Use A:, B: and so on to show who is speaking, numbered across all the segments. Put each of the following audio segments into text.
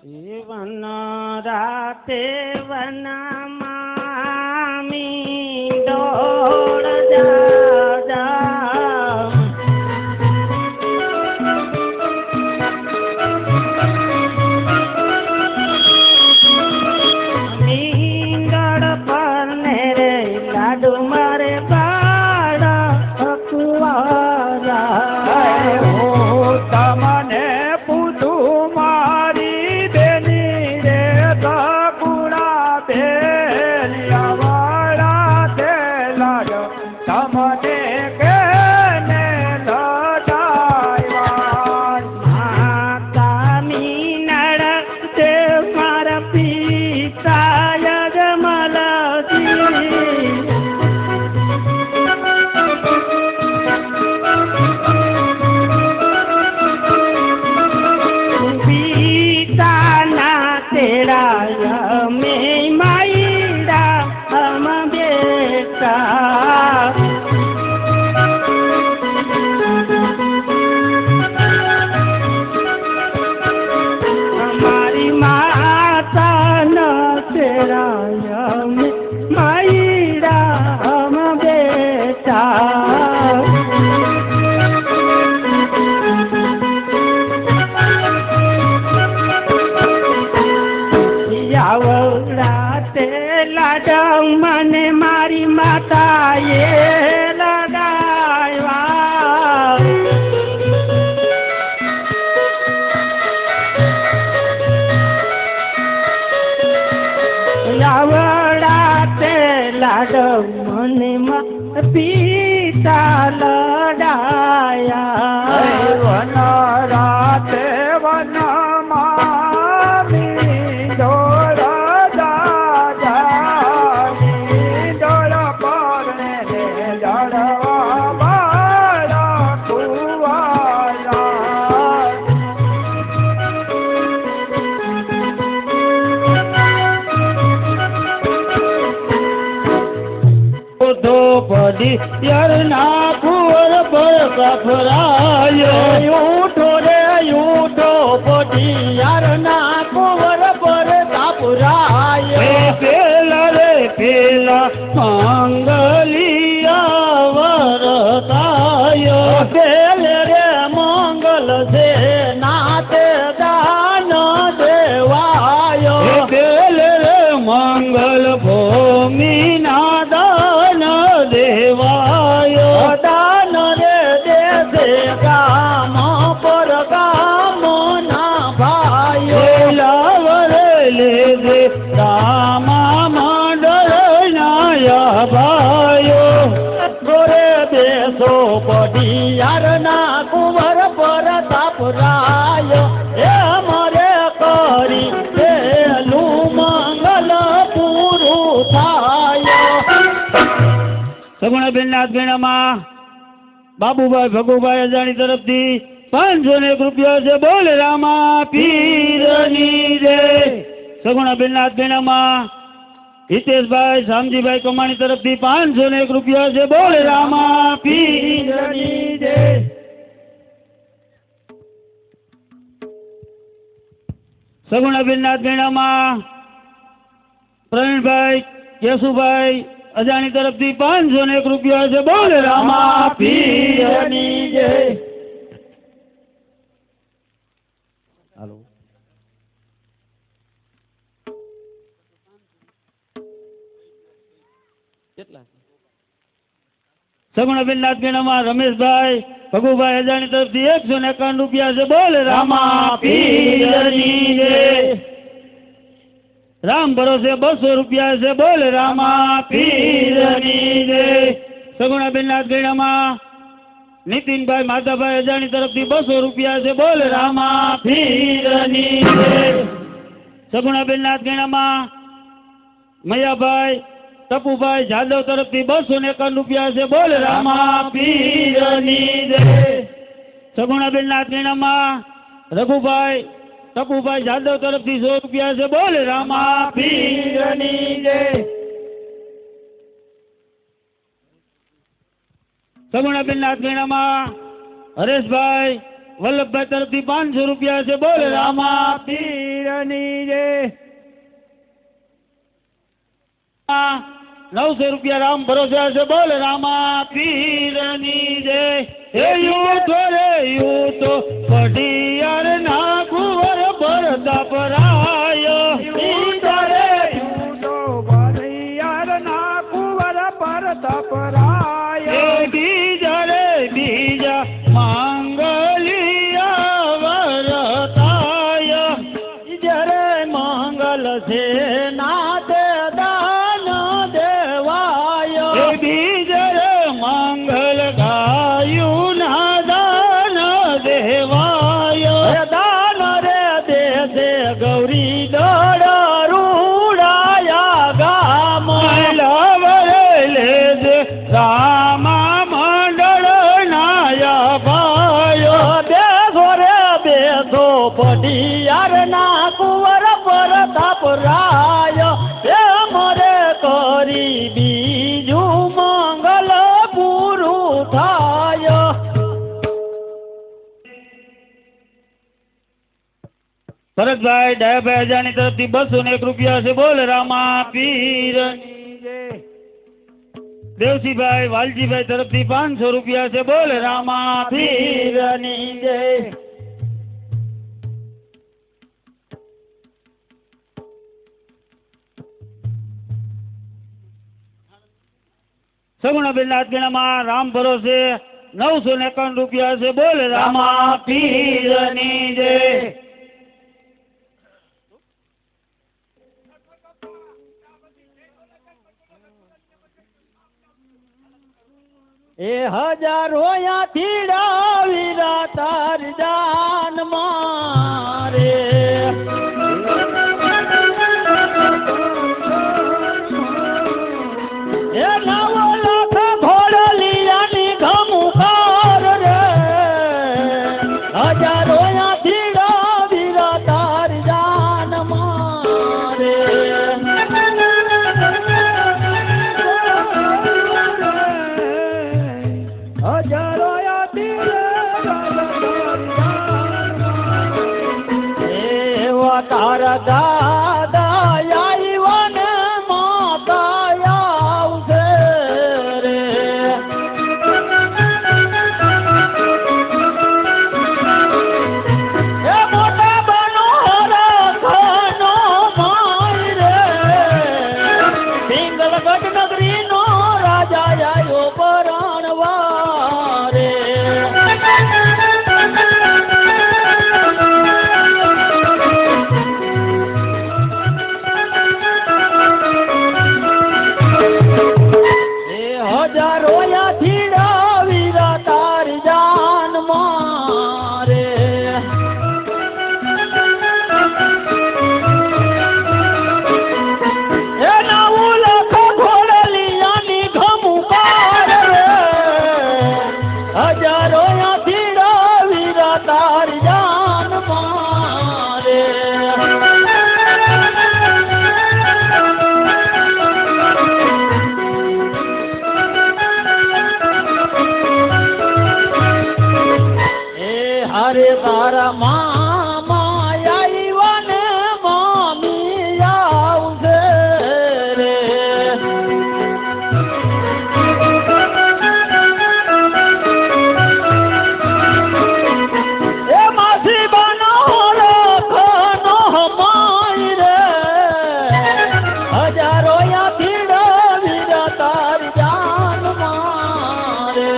A: One રાતે વનમાં મીંડોળ જા મીંડળ પર ને રે લાડુ મારે બાળ કુવારા
B: તમને પૂછું મારી બેની રે ગગુડા બેલિયાવાળા તે લાડ તમને કેને લડાવ્યા
A: માતા મીનળ તે મારા પિતા યજમલજી પિતાના તેરા મેં માયડા હમ બેટા हमारी माता न तेरा मायरा हम बेटा यावड़ा ते लाडा મને મારી માતા એ લગાવ્યા यावड़ा ते लाड મને પિતા લડાયા
B: વન રાતે વનમાં મીંડોળ દાદા મીંડોળ પર ને રે લડવા બાળા કુવારા
A: પડી યરના કુંવર પર કફરાયો ઉઠો રે ઉઠો પડી યરના કુંવર પર કફરાયો પેલા રે પેલા મંગલિયા વરતાયો પેલે રે મંગલ છે નાતે દાન દેવાયો પેલે રે મંગલ ભૂમિ ના દાન દેવાયો દાન રે દેશે ગામ પર ગામ ના ભાયો લાવ રે લેજે રામા મંડળ નાયા ભાયો ગોરે બેસો પડી યારના કુંવર પર તાપરાયો એ મરે કરી પેલું મંગલ પૂરું થાય સગુણાબેન ના ગણામાં બાબુભાઈ ભગુભાઈ અજાણી તરફથી 501 રૂપિયા છે બોલ રામા પીરની રે સગુણાબેન ના ગણામાં હિતેશભાઈ શામજીભાઈ કમાણી તરફથી 501 રૂપિયા છે બોલ રામા પીરની રે સગુણાબેન ના ગણામાં પ્રવીણભાઈ કેશુભાઈ અજાણી તરફથી 501 રૂપિયા છે બોલ રામા પીરની જય હાલો કેટલા સગુણાબેન નાથગીણામાં રમેશભાઈ ભગુભાઈ અજાણી તરફથી 151 રૂપિયા છે બોલ રામા પીરની જય રામ ભરોસે 200 રૂપિયા છે બોલ રામા પીરની જય સગુણાબેન નાથગીણામાં નીતિનભાઈ માધાભાઈ અજાણી તરફથી 200 રૂપિયા છે બોલ રામા પીરની જય સગુણાબેન નાથગીણામાં મયાભાઈ ટપુભાઈ જાદવ તરફથી 251 રૂપિયા છે બોલ રામા પીરની જય સગુણાબેન નાથગીણામાં રઘુભાઈ ટપુભાઈ જાદવ તરફથી 100 રૂપિયા છે બોલ રામા પીરની જય સગુણાબેન નાથગીણામાં હરેશભાઈ વલ્લભભાઈ તરફથી 500 રૂપિયા છે બોલ રામા પીરની
B: પીરની જય
A: 900 રૂપિયા રામ ભરોસે છે બોલ રામા પીરની જય હે યુતો રે યુતો પઢિયાર ના કુંવર ભરતા પરાય
B: રે યુતો ભરૈયાર ના કુંવર પર તપરાય
A: બીજા રે બીજા માંગલિયા વરતાય જરે મંગલ છે નાતે દાન દેવાય બીજા રે મંગલ ગાયું ના દાન દેવાય
B: દાન રે દે ગૌરી દોડ રૂડાયા ગામ
A: લવરે લેજે રામા મંડળ નાયા ભાયો
B: બેસો રે બેસો પઢિયાર ના કુંવર પર તપરાય એ મરે કરી બીજું મંગલ પૂરું થાય
A: ભરતભાઈ ડાયાભાઈ અજાની તરફથી 201 રૂપિયા છે બોલ રામા પીર દેવસીભાઈ વાલજીભાઈ તરફથી 500 રૂપિયા છે બોલ રામા પીરની જય સગુણાબેન નાથગીણામાં રામ ભરોસે 951 રૂપિયા છે બોલ રામા પીરની જય
B: એ હજારો યાથી ડાવીરા તાર જાન મારે એ નવો લાખ ઘોડલિયાની ઘમુકાર રે હજારો યાથી ડાવીરા તાર જાન મારે હજારો એવા તારા દાદા આવ્યા ને માતા આવશે રે એ મોટા બનો રખનો માય રે પિંગલગઢ નગરી નો રાજા આવ્યો પરાણવા રે હજારો યાથી ડાવીરા તાર જાન મારે એ નવું લખ ઘોડલિયાની ઘમુકાર રે હજારો યાથી ડાવીરા તાર જાન મારે હરે તારા મામા આવ્યા ને મામી આવશે રે એ માસી બનો રખનો માય રે હજારો યાથી ડાવીરા તાર જાન મારે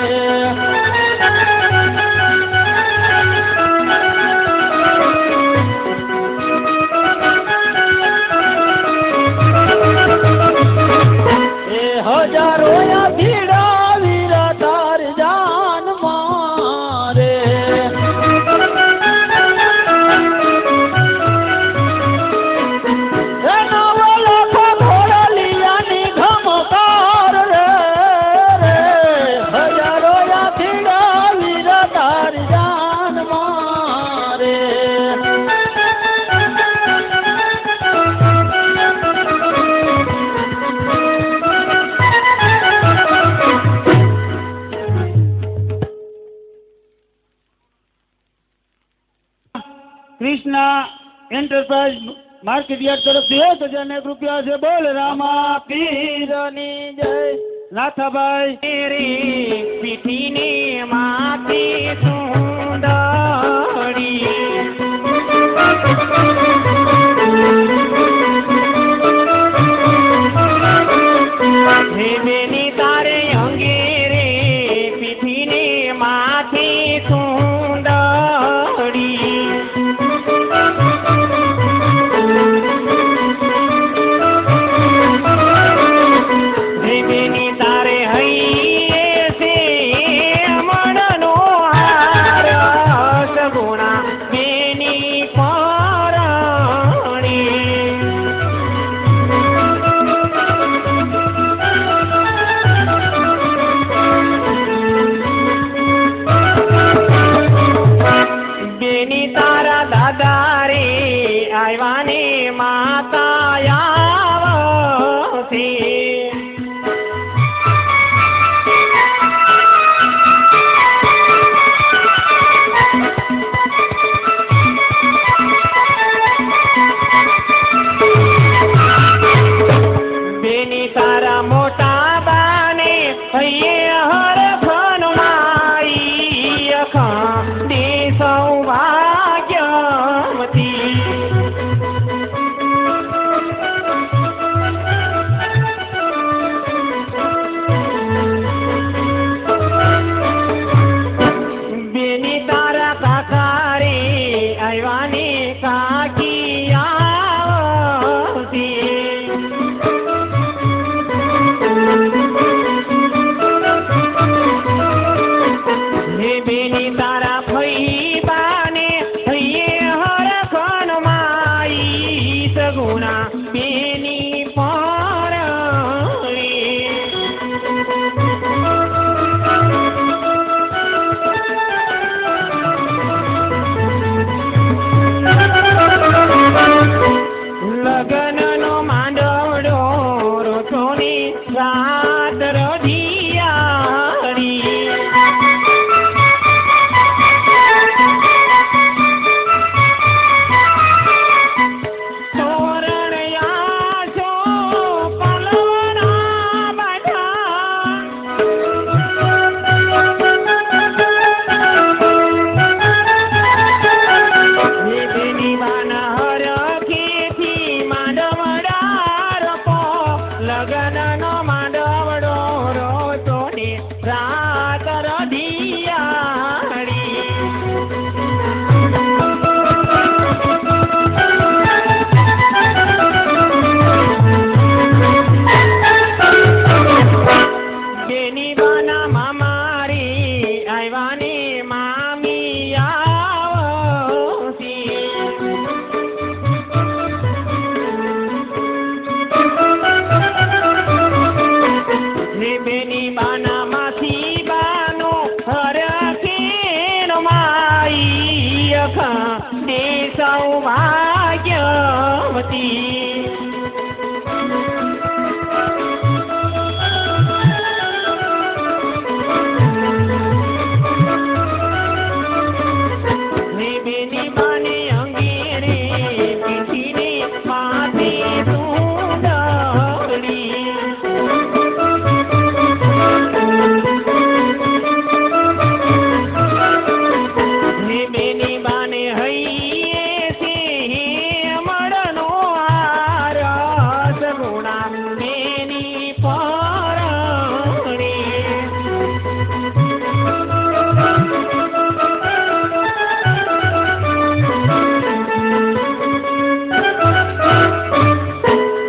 A: એન્ટરપ્રાઇઝ માર્કેટ યાર્ડ તરફથી 1001 રૂપિયા છે. બોલ રામા
B: પીરની જય.
A: નાથાભાઈ
B: રે પીઠીને માથે સુંદરી હે બેની તારે અંગે રે પીઠીને માથે સુંદરી હે બેની તારે હૈયે છે મણનો હાર સગુણા બેની પરણી બેની તારા દાદા રે આવ્યાને માતા આવશે બેની તારા મોટા બાને હૈયે હર ફનમાઈ અખંડે સૌભાગ્યવતી બેની તારા કાકા રે આવ્યાને કાકી આવતી હે બેની તારા ફઈ બાને હૈયે હરખન માઈ સગુણા બેની પરણી લગનનો માંડવડો રોથોની રાત રઢિયાળી તોરણિયા છો પલવના બાજા બેની બાના હરખેથી માંડવડા રપો લગનનો માંડવડો રોતોની રાત રઢિયાળી બેની બાના મામારી આવ્યાને મામી આવતી હે બેની બાના માસી બાનો હરખેનો માઈ અખંડે સૌભાગ્યવતી હે બેની બાને અંગે રે પીઠીને માથે સુંદરી હે બેની બાને હૈયે છે મણનો હાર સગુણા બેની પરણી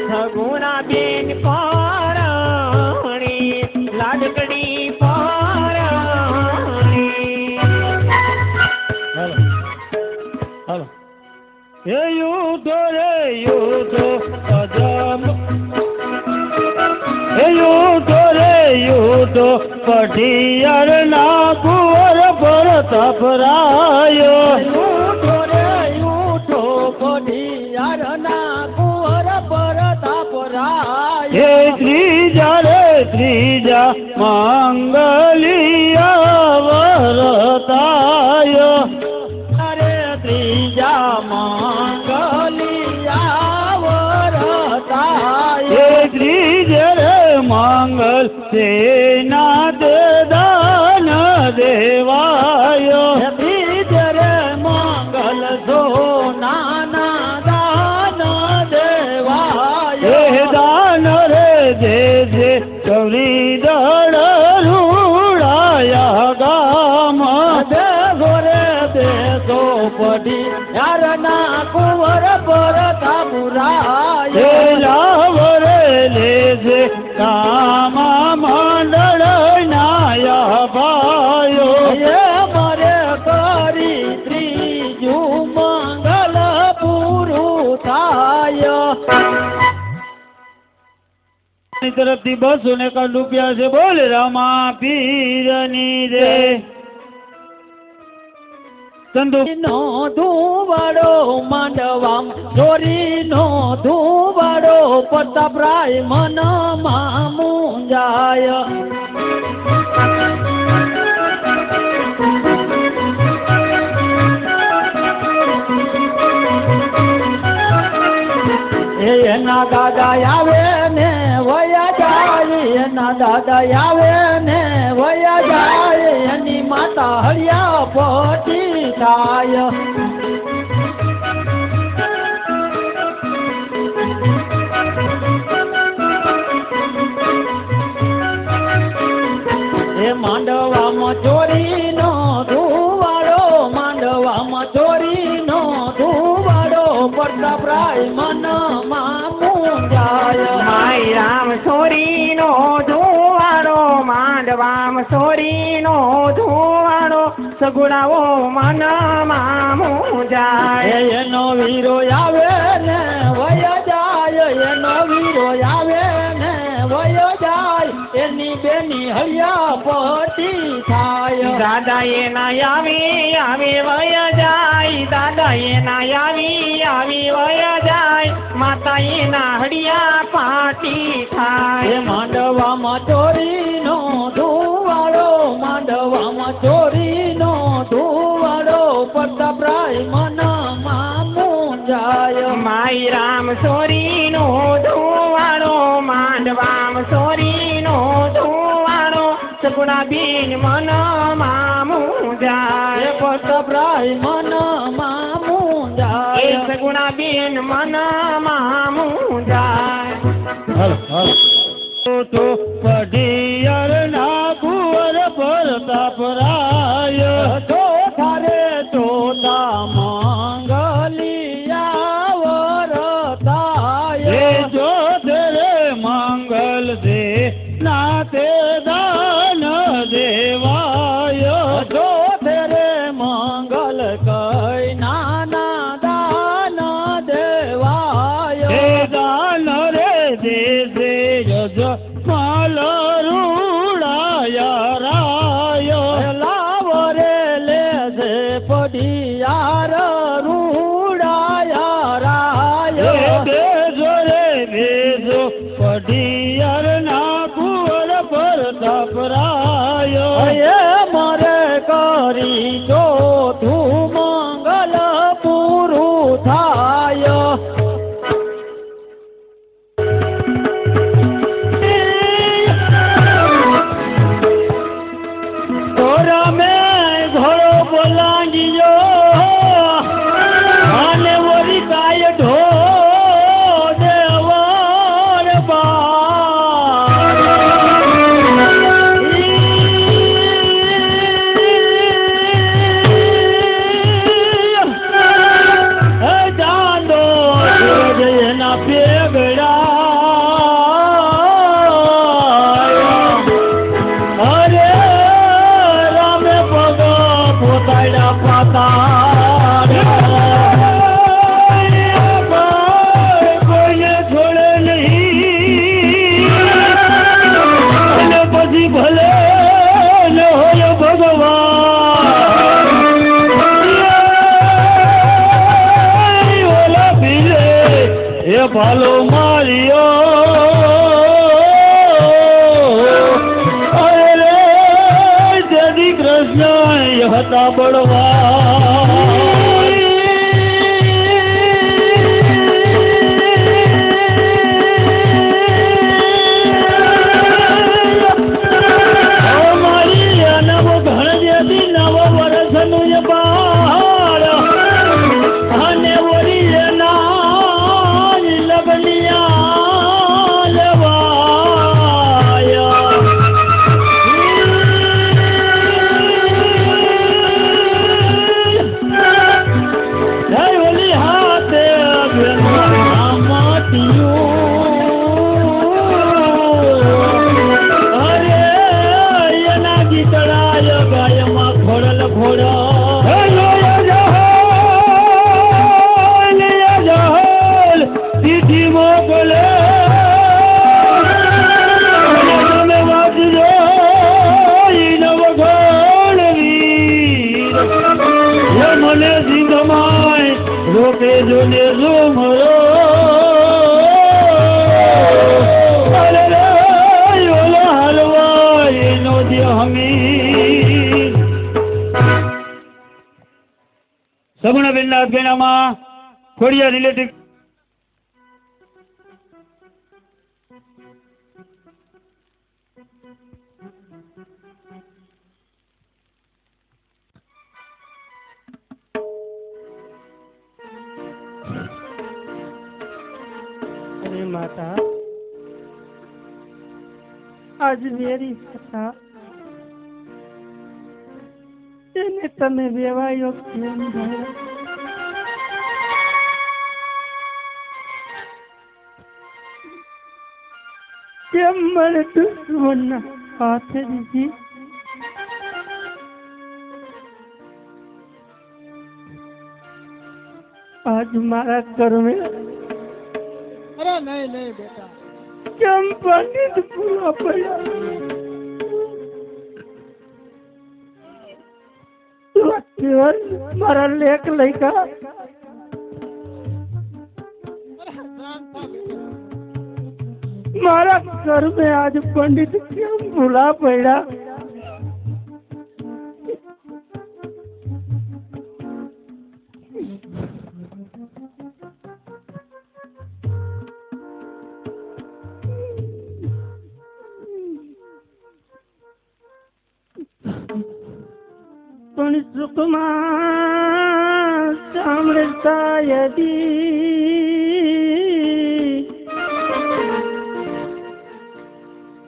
B: સગુણા બેન પરણી લાડકડી પરણી
A: હાલો એ યુધો રે યુધો અજમ એ યુધો રે યુધો પઢિયાર ના કુંવર પર તપરાયો
B: યુઠો રે યુઠો પઢિયારના કુંવર પર તાપરાય
A: હે ત્રીજા રે ત્રીજા માંગલિયા વરતાયો
B: અરે ત્રીજા માંગલિયા
A: સેનાથ દાન દેવાય
B: બીજ રે મંગલ સોનાના દાન દેવાય
A: એ દાન રે જે જે ચૌરી દળ રૂડાયા ગામ
B: દેશો રે દેશો પડી યારના કુંવર પર થાપુરાય
A: લાવ રે લેજે કામા મંડળ નાયા ભાયો
B: એ મરે કરી ત્રીજું મંગલ પૂરું થાય
A: તરફથી 201 રૂપિયા છે બોલ રામા પીરની રે ચંદુ
B: નો ધુવાડો માંડવામ ચોરીનો ધુવાડો પ્રતાપરાય મનમાં મુંજાય એના દાદા આવે ને વયા જાય એના દાદા આવે ને વયા જાય એની માતા હળિયા પટી થાય એ માંડવામાં ચોરીનો ધુવાડો માંડવામાં ચોરીનો ધુવાડો પ્રતાપરાય મનમાં મુંજાય
C: માય રામ સોરીનો ધુવાડો માંડવામ સોરીનો ધુવાડો સગુણાઓ મનમાં મુંજાય
B: એનો વીરો આવે ને વયા જાય એનો વીરો આવે ને વયો જાય એની બેની હળિયા પટી થાય
C: દાદા એના આવી વયા જાય દાદા એના આવી વયા જાય માતા એના હડિયા પાટી
B: એ
C: થાય
B: માંડવામાં ચોરીનો ધુવાડો માંડવામાં ચોરીનો ધુવાડો પ્રતાપરાય મનમાં મુંજાય
C: માય રામ સોરીનો ધુવાડો માંડવામ સોરીનો ધુવાડો સગુણા બીન મનમાં
B: એ
C: મુંજાય
B: પ્રતાપરાય મનમાં મુંજાય
C: એ સગુણા બીન મનમાં મુંજાય
A: હાલ હાલ તો પઢિયર ના કુંવર પ્રતાપરાય
B: તો થારે તોતા મંગલિયા વરતાય
A: એ જો તેરે મંગલ દે નાતે દાન દેવાય
B: તો તેરે મંગલ કઈ નાના દાન દેવાય
A: એ દાન રે દે દે યજ માલ રૂડાયા રાય
B: લાવ રે લે છે પડિયાર રૂડાયા રાય
A: બેજો રે બેજો પઢિયર ના કુંવર પ્રતાપરાય
B: એ મરે કરી ચોથું મંગલ પૂરું થાય
A: તોરા મેં ઘોડો બોલાંગીયો અને વરી કાય ઢો દેવર જાંદો એના પેગડા અરે રામે પગ પોતાડા પાતા કોઈને છોડે નહીં અને પછી ભલે ન હોય ભગવાન ઓલા ભીલે એ ભાલો માર્યો અરે જદી કૃષ્ણ હતા બળવા બેનના ગેણામાં ખોડિયા રિલેટિવ
C: अरे माता आज मेरी कथा એને તમે વેવાયો કેમ ભાઈ કેમ મને દુશ્મનના હાથે દીધી આજ મારા કર્મે
B: અરે નહીં નહીં બેટા
C: કેમ પંડિત પૂરા પડ્યા મારા લેખ લઈકા મારા ઘર में आज पंडित કેમ ભૂલા પડ્યા પણ સુખમાં સાંભળતા યદી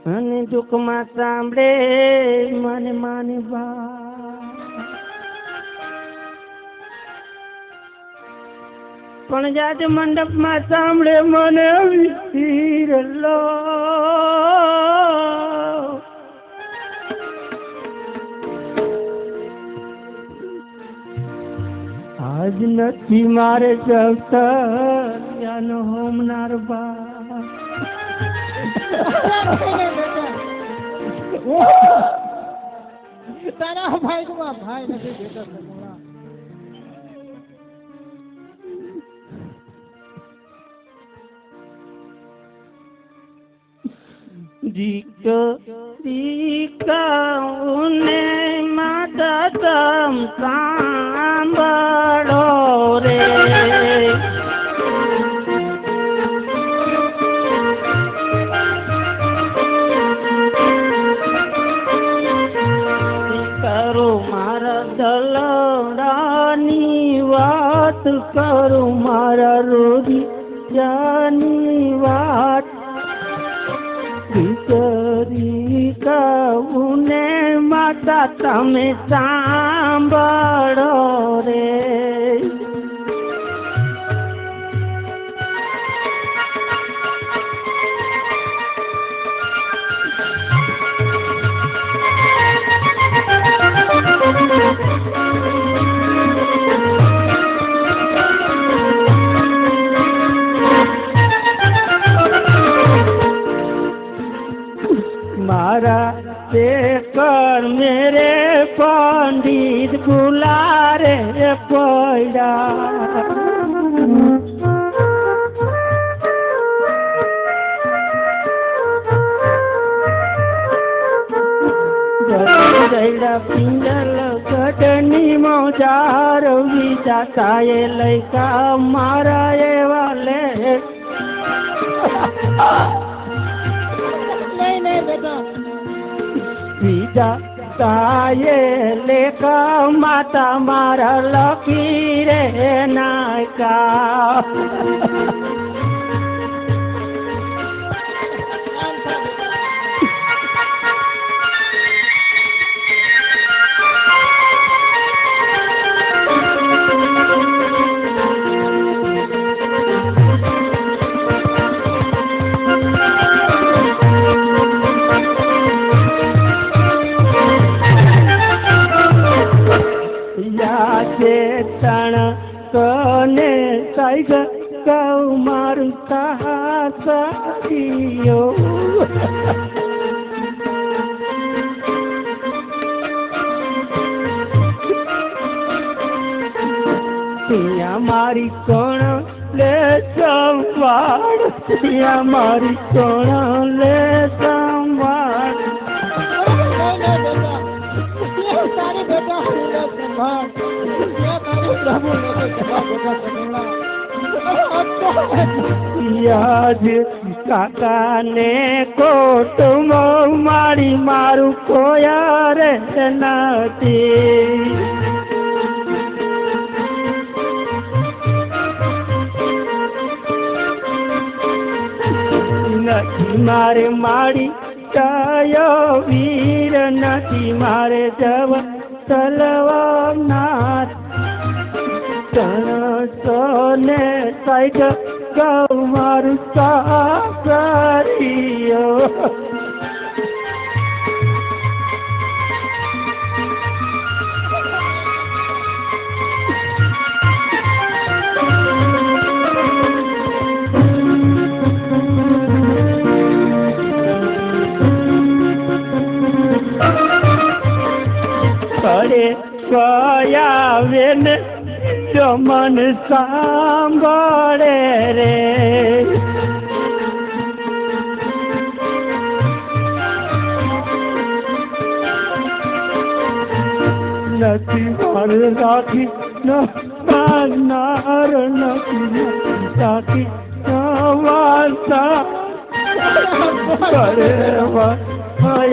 C: અને દુઃખમાં સાંભળે મને માને બા પણ જાત મંડપમાં સાંભળે મને વિસીરલો આજ નથી મારે જવતરિયાનો હોમનાર બા
B: તારા ભાઈ ભાઈ નથી બેટા સગુણા
C: દીકરીકાઓને માતા તમ સાંભળો રે કરો મારા દલડાની વાત કરું મારા રોજી જાની વાત દીકરીકાઓને માતા તમે સાંભળો રે मारा कर मेरे पंडित बुलारे पड़ा पिंडल गटनी मोजार विजाता ये लैका मारा ये वाले
B: નહીં નહીં બેટા
C: વિજાતા ये लेका माता मारा लकी रे नायका તણ કને સાઈગ કૌ મારું સાહસિયો ત્યાં મારી કોણ લે સંવાડ ત્યાં મારી કોણ લે સંવાડ
B: તારી બેટા સંભાળ
C: યાદ કાકાને કોટમાં મારી મારું કોયા રે નથી નથી મારે મારી કયો વીર નથી મારે જવ તલવાનાર સોને સાઈડ ગૌ મારું સાસરિયો કયા વેન જો મન સાંભળે રે નથી માર રાખી નાર નથી રાખી વાર્તા કરે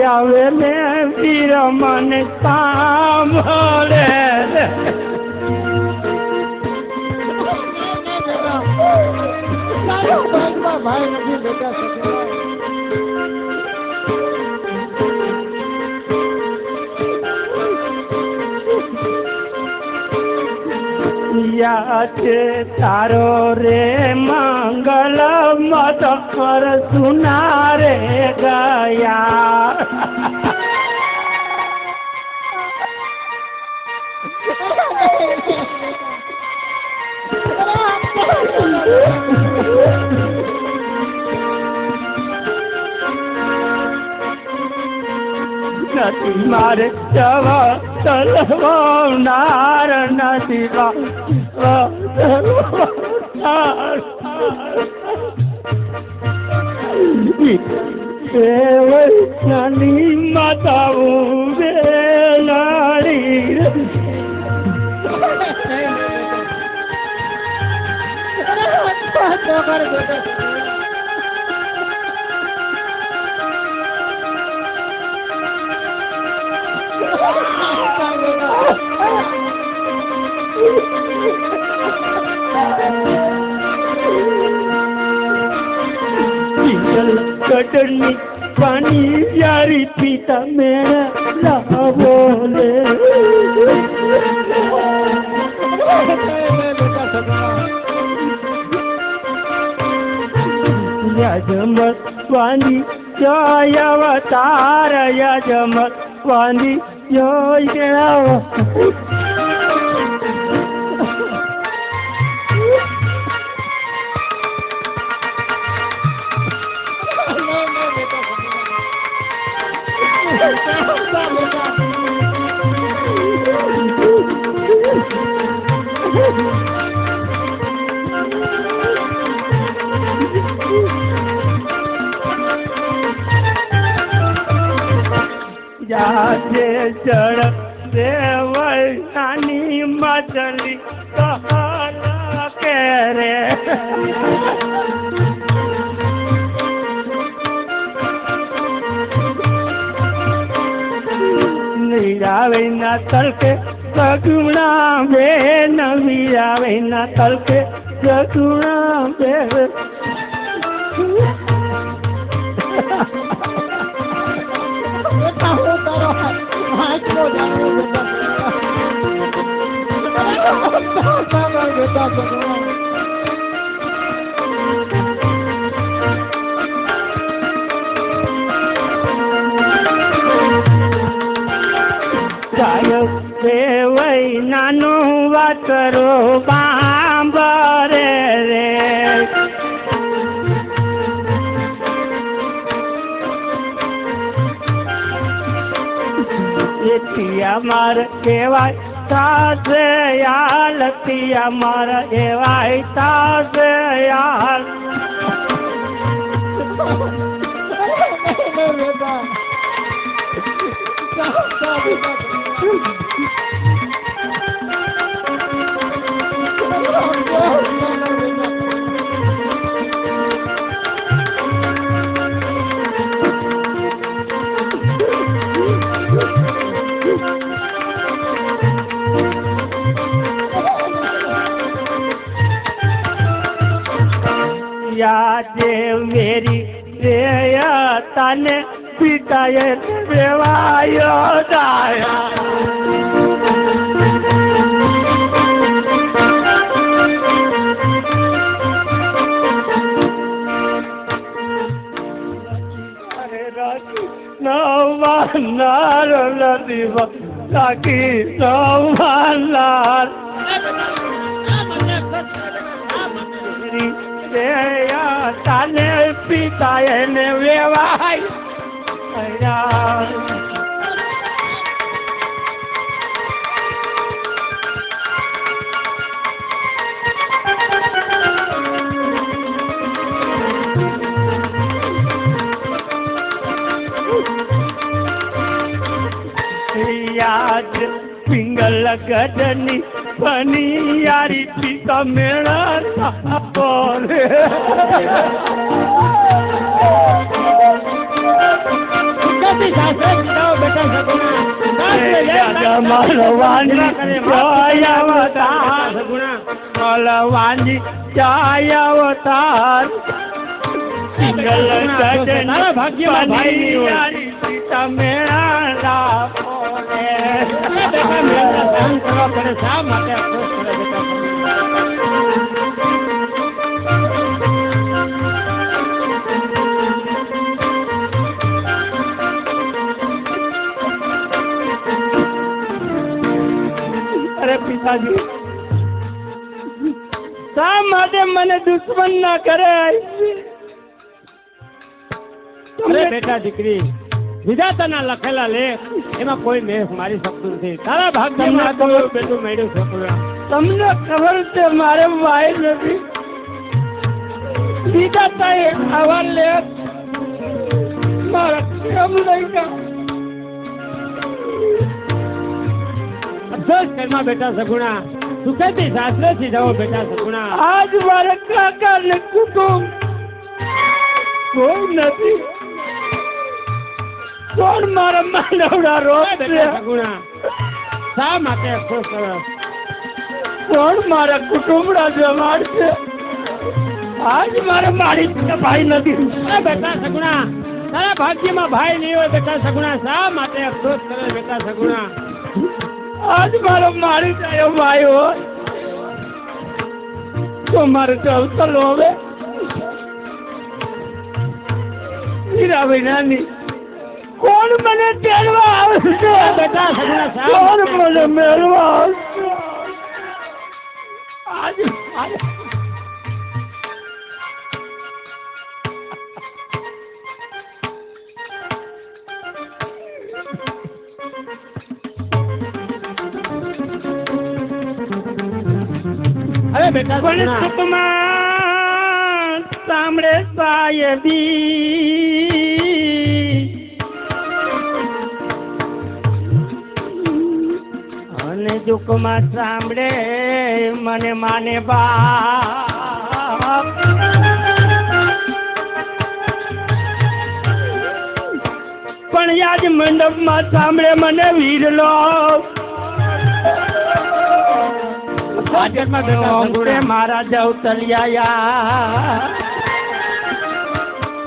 C: આવે ને વીર મને સાંભળે
B: ભાઈ નથી બેટા
C: યાદ તારો રે મંગલ મત પર સુનારે ગયા નથી મારે જવા તલવાનાર નથી નાની માતાઓ વેલાડી કટરની પાણી યારી પીતા મેં લાવો લે યજમત વાંધી જય અવતાર યજમત વાંધી જય જાતે ઝડપ દેવલ નાની માછલી કહલા કે રે વીરાવે ના તલકે સગુણા બેન વીરાવે ના તલકે સગુણા બેન વય નાનું વાતરો બાંબરે રે એથી અમાર કહેવાય તાસે યાલ થી અમાર એવાય તાસે યાલ યાદે મેરી રે તને પિતાએ રેવાયો નવાનાર નથી બાકી નવાનાર તાને પિતા એને વેવાય યાદ પિંગલ ગડની બની યારી પિતા મેળા બોલે મલવાંજી ચાયાવતાર પિંગલ ગડની બની યારી પિતા મેળા શા માટે અફસોસ કરે અરે પિતાજી શા માટે મને દુશ્મન ના કરે?
A: અરે બેટા દીકરી, વિધાતાના લખેલા લેખ એમાં કોઈ મેઘ મારી શકતું નથી. તારા ભાગ્યમાં તો બેટું મેળ્યું છે.
C: તમને ખબર છે મારે ભાઈ નથી. વિધાતાએ આવા લેખ મારા કેમ લઈ ગયા?
A: અફસોસ કરમાં બેટા સગુણા, સુખેથી સાસરેથી જાઓ બેટા સગુણા.
C: આજ મારે કાકા ને કુટુંબ કોઈ નથી. કોણ મારા માનવડા રોજ
A: સગુણા શા માટે અફસોસ કરો?
C: કોણ મારા કુટુંબડા જમાડશે? આજ મારે મારી ભાઈ નથી.
A: બેટા સગુણા, તારા ભાગ્યમાં ભાઈ નહીં હોય બેટા સગુણા, શા માટે અફસોસ કરે બેટા સગુણા?
C: આજ મારો મારી જાય ભાઈ હોય તો મારે જવતલ હવે હીરા વિનાની કોણ મને તેડવા આવશે?
A: બેટા સગુણા
C: કોણ મને મેળવા આવશે? આજ
A: અરે બેટા
C: પણ સુખમાં સાંભળે સાયબી અને દુઃખમાં સાંભળે મને માને બાપ. પણ યાદ મંડપમાં સાંભળે મને વીરલો. મારા જવતલિયા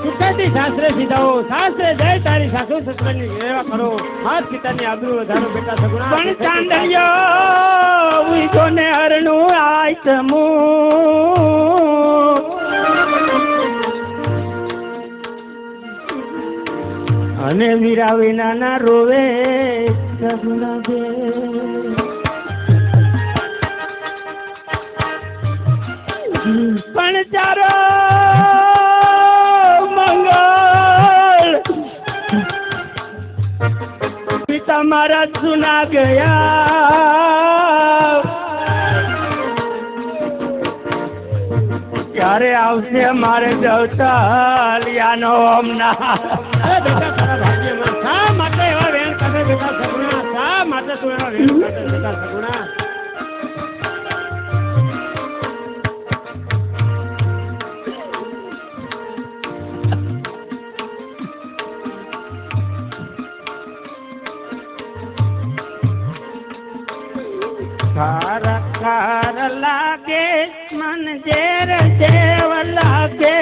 A: સુખેથી સાસરે સીધાઓ. સાસરે જય તારી સાસુ સસરાની સેવા કરો. હાથ પિતાની આબરૂ વધારો બેટા સગુણા.
C: પણ ચાંદલિયો ઉઈકો ને હરણું આયતમું અને વીરા વિના ના રોવે સગુણા દે. પણ ચારો મંગળ પિતા મારા સુના ગયા. ક્યારે આવશે મારે જવતલિયાનો હમના?
A: બેટા તારા ભાગ્યમાં શા માટે એવા વેણ કરે બેટા સગુણા? શા માટે તું એવા વેણ કરે બેટા સગુણા?
C: ખાર ખાર લાગે મન ઝેર જેવ લાગે.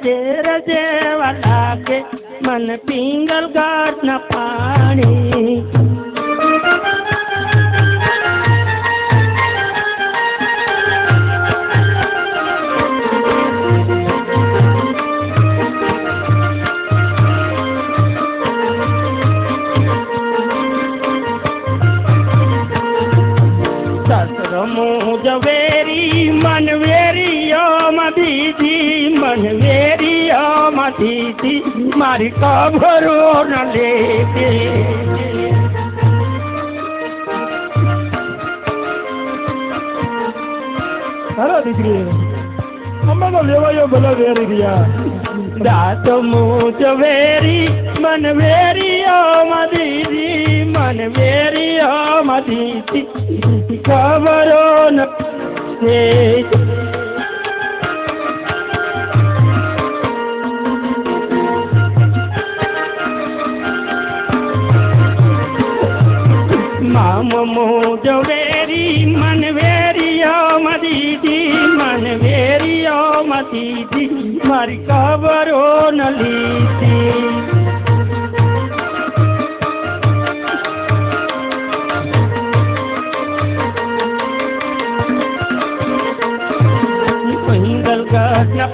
C: ચેર જેવા લાગે મન પિંગલ ઘાટના પાણી વેરી મન વેરીઓ મધીજી મન વેરીઓ મધીજી મારી ખબરો ન લેકે
B: અરે દીકરી અમે તો લેવાયો ભલે વેરી ગયા
C: દાત મુજ વેરી મન વેરીઓ મધીજી મન વેરીઓ મધીજી ખબરો ન મામ મોજ વેરી મન વેરીઓ મદીદી મન વેરીઓ મદીદી મારી ખબરો ન લીધી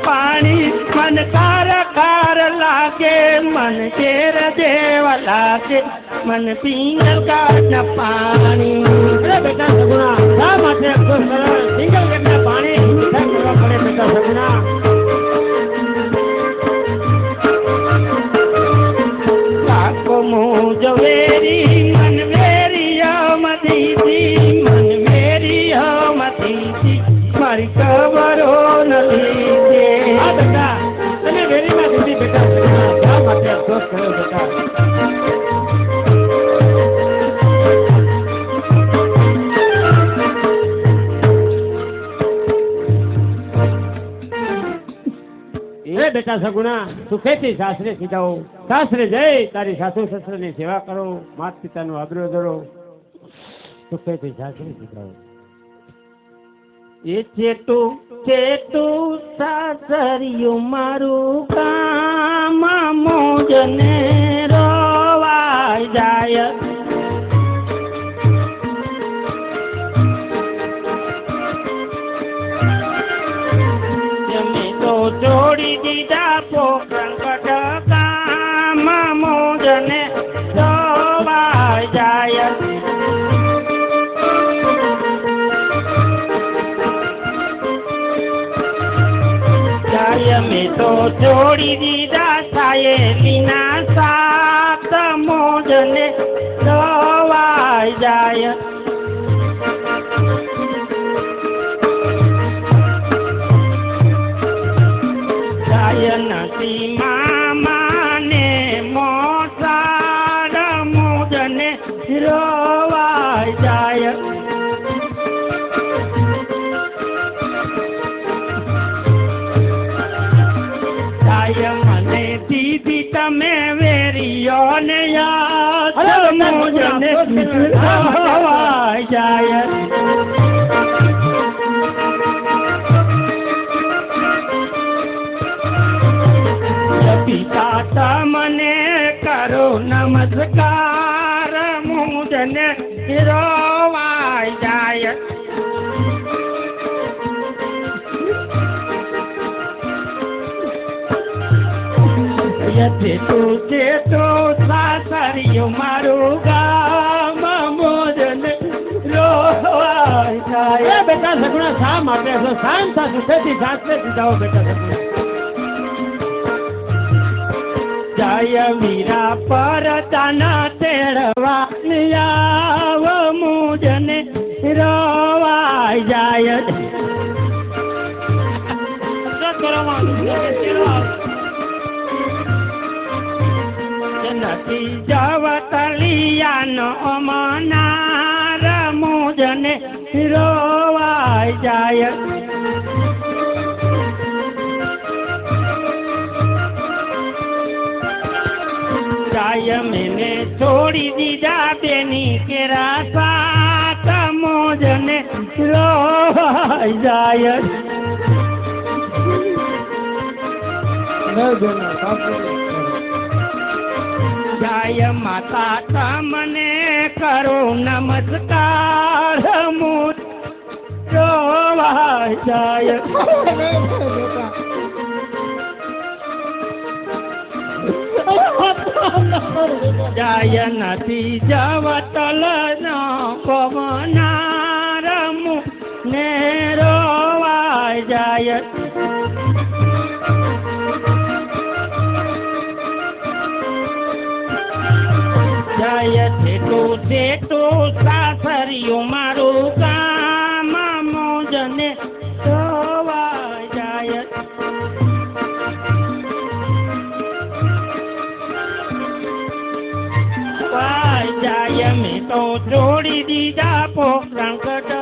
C: પાણી મન કાર લાગે મન ચેર જેવા લાગે મન પિંગલ ઘાટના પાણી અરે બેટા સગુણા શા માટે પિંગલ ઘાટના પાણી હિંસા કરવા પડે બેટા સગુણા કાકો મોજ વેરી મન વેરીઓ મદીદી મન વેરીઓ મદીદી મારી ખબરો નથી બેટા તમે વેરીમાં દીધી બેટા શા માટે અફસોસ કર્યો બેટા એ બેટા સગુણા સુખેથી સાસરે સીધાઓ સાસરે જઈ તારી સાસુ સસરાની સેવા કરો માતા પિતાનો આગ્રહ ધરો સુખેથી સાસરે સીધાઓ એ ચેટું સાસરિયું મારું કામ મોજને રોવાઈ જાય જમે તો જોડી દીધા પોકંકટ કામ મોજને રોવાઈ જાય મેં તો જોડી દીધા સાયેલીના સાત મોજને દવાઈ જાય જાય નથી મામાને મોસાડ મોજને રોવાઈ જાય મને દીદી તમે વેરીઓ ને યાદ મોજને જાય પિતા તમને કરો નમસ્કાર મોજને રોવાઈ જાય તું સાસરિયું મારું ગામ મોજને રોવાઈ જાય બેટા સગુણા શા માટે છો શાંત સુખેથી સાસરે જાઓ બેટા સગુણા જાય વીરા પર તાના તેડવા આવ મોજને રોવાઈ જાય નથી જવતલિયાનો મનાર મોજને રોવાઈ જાય જાય મેને છોડી દીધા બેની કેરા સાત મોજને રોવાઈ જાય જાય માતા તમને કરો નમસ્કાર મુત જોવા જાય જાય નથી જવતલ નો પવનાર મુત ને રોવા જાય જાય ઠેઠું સાસરિયું મારું કામ મોજને જોવા જાય વાય જાય મેં તો જોડી દીધા પોકરણ કટ